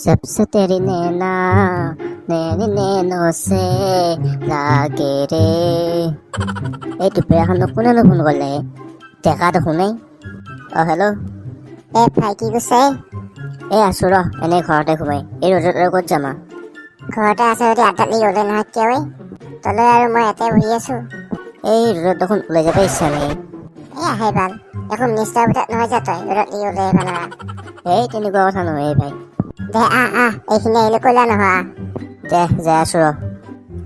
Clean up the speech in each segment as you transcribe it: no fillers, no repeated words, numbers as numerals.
सबसे तेरी नैनो से लागे रे। এই দুপৰীয়াখন কোনেনো ফোন কৰিলে? ডেকা দেখোন নাই। হেল্ল'। ভাই কি কৈছে? আছো ৰ এনেই ঘৰতে সোমাই। এই ৰ'দত আৰু ক'ত যাম? ঘৰতে আছে যদি আধালি ৰ'দে নহয় কিয়? তলৈ আৰু মই ইয়াতে বহি আছো। এই ৰ'দত দেখোন ওলাই যাব ইচ্ছা নাই। আহে ভাল এখন নিশ্চয় ভিতৰত নহয় যা তই ৰ'দত ওলাই আহিবা নোৱাৰা। তেনেকুৱা কথা নহয় ভাই। দে এইখিনি আহিলে কলা নহয়। দে যাই আছো ৰ।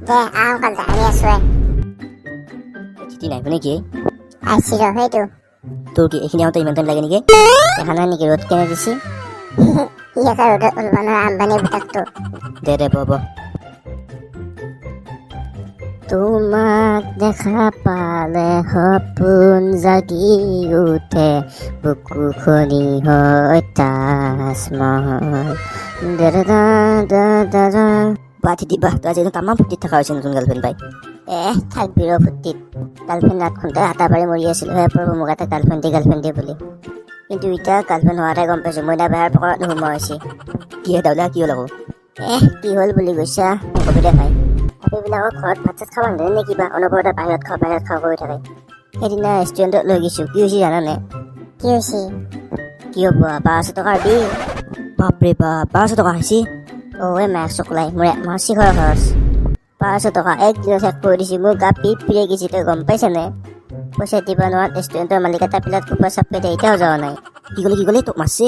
দে সোনকাল দে আমি আছো। চিঠি নাহিব নেকি? আহিছি ৰ সেইটো। তোৰ কি এইখিনি আহোঁতে ইমান টাইম লাগে নেকি? দেখা নাই নেকি ৰ'দ কেনে দিছি? ইয়াতে ৰ'দত ওলবা নহয় আম্বানী বুটাকটো। দে বব। তোমাক দেখা পালে সপোন জাগি উঠে, বুকুখনি হয় তাজমহল। বাটি দিবা তই আজি তামাম ফুৰ্তিত থকা হৈছে নতুন গাৰ্লফ্ৰেণ্ড পাই। থাকবি ৰ ফুৰ্তিত। গাৰ্লফ্ৰেণ্ড ৰাতখনতে হাতা পাৰি মৰি আছিলো হে প্ৰভু মোক এটা গাৰ্লফ্ৰেণ্ডে বুলি। কিন্তু এতিয়া গাৰ্লফ্ৰেণ্ড হোৱাতে গম পাইছো মই না বেহাৰ পকৰত নোসোমোৱা হৈছে। কি হে দাউলা কি হ'ল আকৌ? কি হ'ল বুলি কৈছা? কবি দে ভাই। সেইবিলাকক ঘৰত ভাত চাত খাব নাজানে নে কিবা? অনবৰতে বাহিৰত খাওঁ কৰি থাকে। সেইদিনা ৰেষ্টুৰেণ্টত লৈ গৈছোঁ। কি হৈছে জানানে? কি হৈছে? কি হ'ব? 1200 টকাৰ বিল। বাপৰে বাপ 1200 টকা হৈছে? মাক চকলাই মোৰ একমাহ শিখৰ খৰচ। 1200 টকা একদিনত শেষ কৰি দিছে। মোৰ গা পিত পিৰে গৈছে তই গম পাইছানে? পইচা দিব নোৱাৰাত ৰেষ্টুৰেণ্টৰ মালিক এটা পিলাত কুকুৰ চাপ পেটে এতিয়াও যোৱা নাই। কি ক'লি তোক মাৰছি?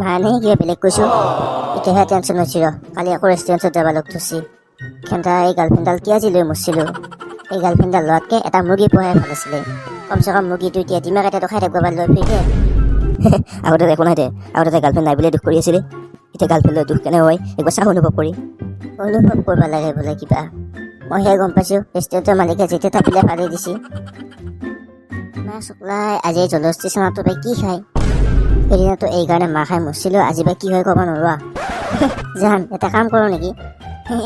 মানে কিবা বেলেগ কৈছো। এতিয়াহে টেনশ্যন হৈছে ৰ। কালি আকৌ ৰেষ্টুৰেণ্টত যাব লগ ধৰছি। খেন্দা এই গাৰ্লফ্ৰেণ্ডডাল কি আজি লৈ মৰছিলো। এই গাৰ্লফ্ৰেণ্ডডাল লোৱাতকে এটা মুৰ্গী পোহাই ভাল আছিলে। কমচে কম মুৰ্গীটো এতিয়া ডিমাক এটা খাই থাকিব লৈ ফুৰিকে। আগতে একো নাই দে। আগতে গাৰ্লফ্ৰেণ্ড নাই বুলিয়ে দুখ কৰি আছিলি। এতিয়া গাৰ্লফ্ৰেণ্ড লৈ দুখ কেনে হয় একবাৰ চাহ অনুভৱ কৰিব লাগে বোলে কিবা। মইহে গম পাইছো ৰেষ্টুৰেণ্টৰ মালিকে যেতিয়া তাপিলে পাৰি দিছি। মা চকলাই আজি জলস্থি চানাটো পাই কি খায়? সেইদিনাতো এই কাৰণে মাৰ খাই মৰছিলো। আজি বা কি হয় ক'ব নোৱাৰো। জান এটা কাম কৰোঁ নেকি?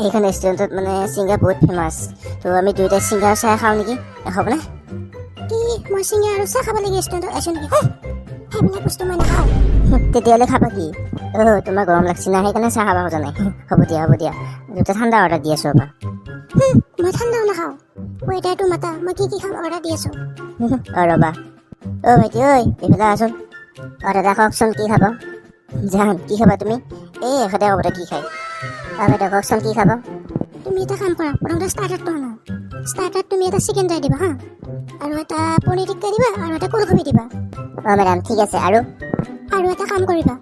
এইখন ৰেষ্টুৰেণ্টত মানে চিংগাৰ বহুত ফেমাছ। তো আমি দুয়োটাই চিংগাৰ চাহ খাওঁ নেকি? হ'ব নে? কি মই চিংগাৰ আৰু চাহ খাব লাগে ৰেষ্টুৰেণ্টত আছো নেকি? সেইবিলাক বস্তু মই নাখাওঁ। তেতিয়াহ'লে খাবা কি? তোমাৰ গৰম লাগছি না সেইকাৰণে চাহ খাবা খোজা নাই। হ'ব দিয়া দুটা ঠাণ্ডা অৰ্ডাৰ দি আছো ৰ'বা। মই ঠাণ্ডাও নাখাওঁ। ৱেটাৰটো মাতা মই কি খাম অৰ্ডাৰ দি আছো। ৰ'বা। ভাইটি এইফালে আছোন। দাদা কওকচোন কি খাব? জান কি খাবা তুমি? এখেতে ক'ব কি খায়। বাইদেউ কওকচোন কি খাব? তুমি এটা কাম কৰা প্ৰথমতে ষ্টাৰ্টাৰটো আনা। ষ্টাৰ্টাৰত তুমি এটা চিকেন ড্ৰাই দিবা হা, আৰু এটা পনীৰ টিক্কা দিবা আৰু এটা কোলকবি দিবা। মেডাম ঠিক আছে। আৰু এটা কাম কৰিবা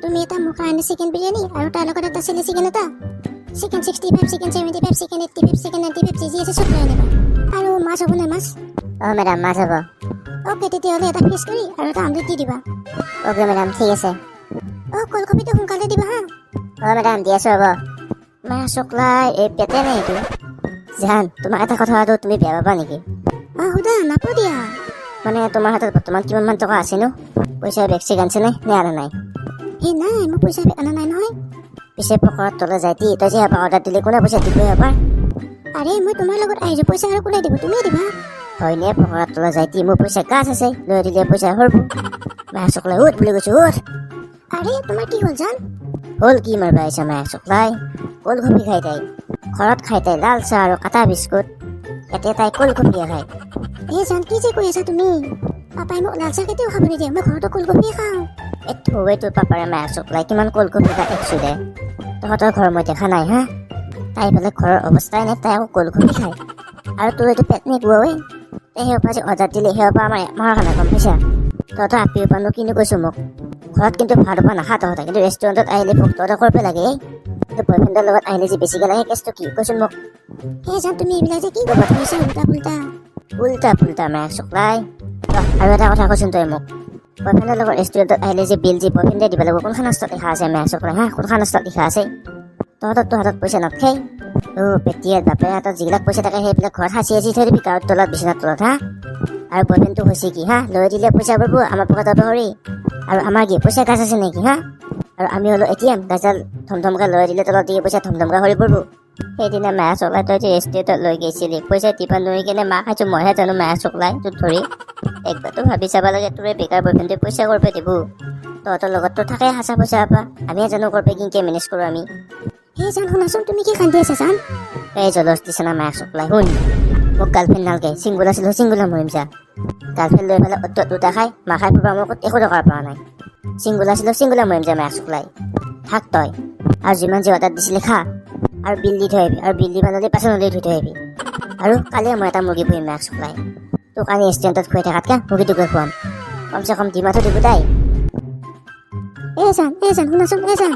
তুমি এটা মোৰ কাৰণে চিকেন বিৰিয়ানী আৰু তাৰ লগত এটা চিলি চিকেন এটা, চিকেন 65, চিকেন 75, চিকেন 85, চিকেন 95 যি আছে চব লৈ আনিবা। আৰু মাছ হ'ব নাই মাছ? মেডাম মাছ হ'ব। অ'কে তেতিয়াহ'লে এটা ফিছ কাৰী আৰু এটা আমলেট দি দিবা। অ'কে মেডাম ঠিক আছে। কোলকবিটো সোনকালে দিবা হা। মেডাম দি আছো হ'ব। মা চকলাই এই পেটে নে এইটো? জান তোমাক এটা কথা সুধো, তুমি বেয়া পাবা নেকি? সুধা নাপাওঁ দিয়া। মানে তোমাৰ হাতত বৰ্তমান কিমান মান টকা আছে নো? পইচা বেগ চেগ আনছে নে আনা নাই? নাই মই পইচা অনা নাই নহয়। পিছে পকৰত তলে যাইতি তই যে অৰ্ডাৰ দিলে কোনে পইচা দিবই এবাৰ? মই তোমাৰ লগত আহিছো পইচা আৰু কোনে দিব? তুমিয়ে দিবা। হয়নে? পকৰত তলে যাইতি মোৰ পইচা গাছ আছে, লৈ দিলে পইচা সৰব। মা চকলাই উঠ বুলি কৈছো উঠ। তোমাৰ কি হ'ল জান? হ'ল কি মাৰিবা আহিছা মা চকলাই? কোলকবি খাই তাই ঘৰত খাই তাই লাল চাহ আৰু কাটা বিস্কুট। এতিয়া তাই কোলকবিয়ে খায়। জান কি যে কৈ আছা তুমি? পাপাই মোক লাল চাহ কেতিয়াও খাব নিদিয়ে। মই ঘৰতো কোলকবিয়ে খাওঁ। তোৰ পাপাৰে মা চকলাই কিমান কোলকবি একছো দে। তহঁতৰ ঘৰ মই দেখা নাই হা। তাই বোলে ঘৰৰ অৱস্থাই নাই, তাই আকৌ কোলকবি খায়। আৰু তোৰ এইটো পেট নে গুৱা? সেই পৰা যে অৰ্ডাৰ দিলে সেই পৰা আমাৰ একমাহৰ খানা গম পাইছা? তহঁতৰ আপি পানো কিনো কৈছো মোক। ঘৰত কিন্তু ভাত পৰা নাখা তহঁতে, কিন্তু ৰেষ্টুৰেণ্টত আহিলে ভোক তহঁতে কৰিব লাগে। কিন্তু বয়ফ্ৰেণ্ডৰ লগত আহিলে যে বেছিকে লাগে কেছটো কি কৈছোন মোক। জান তুমি এইবিলাক যে কি ক'বা ধৰিছা উল্টা পুল্টা মা চকলাই। আৰু এটা কথা কৈছোন তই মোক, বয়ফ্ৰেণ্ডৰ লগত ৰেষ্টুৰেণ্টত আহিলে যে বিল যে বয়ফ্ৰেণ্ডে দিব লাগিব কোনখন ৰাস্তাত লিখা আছে মা চকলাই হা? কোনখন ৰাস্তাত লিখা আছে? তহঁতৰ হাতত পইচা নাথাকে? পেটিয়াত বাপেৰ হাতত যিবিলাক পইচা থাকে সেইবিলাক ঘৰত সাঁচি থৈ দিবি গাঁৱৰ তলত বিচনাৰ তলত হা। আৰু বয়ফ্ৰেণ্ডটো হৈছে কি হা? লৈ দিলে পইচা পাব আমাৰ পকেটৰ পৰা। আৰু আমাৰ কি পইচা গাছ আছে নেকি হা? আৰু আমি হ'লো ATM গাছডাল ধমধমকে লৈ দিলে তলত দিয়ে পইচা ধমধমকে সৰি পৰিব। সেইদিনা মায়া চকলাই তই যে ৰেষ্টুৰেণ্টত লৈ গৈছিলি পইচা দিব নোৱাৰি কেনে মাক খাইছো মইহে জানো মায়া চকলাই তোৰ ধৰি একবাৰতো ভাবি চাব লাগে তোৰে বেকাৰ বয়ফ্ৰেণ্ডে পইচা কৰিব দিব তহঁতৰ লগততো থাকে হাঁচা পইচা পাবা আমিহে জানো কৰিব কিনকে মেনেজ কৰোঁ আমি এই জান শুনাচোন তুমি কি কান্দি আছা জান এই জলচ দিছে না মায়াক চকলাই শুন মোক গাৰ্লফ্ৰেণ্ড নালগে চিংগুল আছিলো চিংগুলা মৰিম যা গাৰ্লফ্ৰেণ্ড লৈ পেলাই অত দুটা খাই মা খাই ফুৰিবা মোক একো টকাৰ পৰা নাই চিংগুল আছিলো চিংগুলা মৰিম যা মায়াক চকলাই থাক তই আৰু যিমান যি অৰ্ডাৰ দিছিলি খা আৰু বিল দি থৈ আহিবি আৰু বিল দি বানালি পাচনলৈ থৈ থৈ আহিবি আৰু কালিয়ে মই এটা মুৰ্গী পুহিম মায়াক চকলাই তোক আনি ৰেষ্টুৰেণ্টত খুৱাই থকাতকৈ মুৰ্গীটোকে খুৱাম কমচে কম ডিমাটো দিব তাই এই জান শুনাচোন এই জান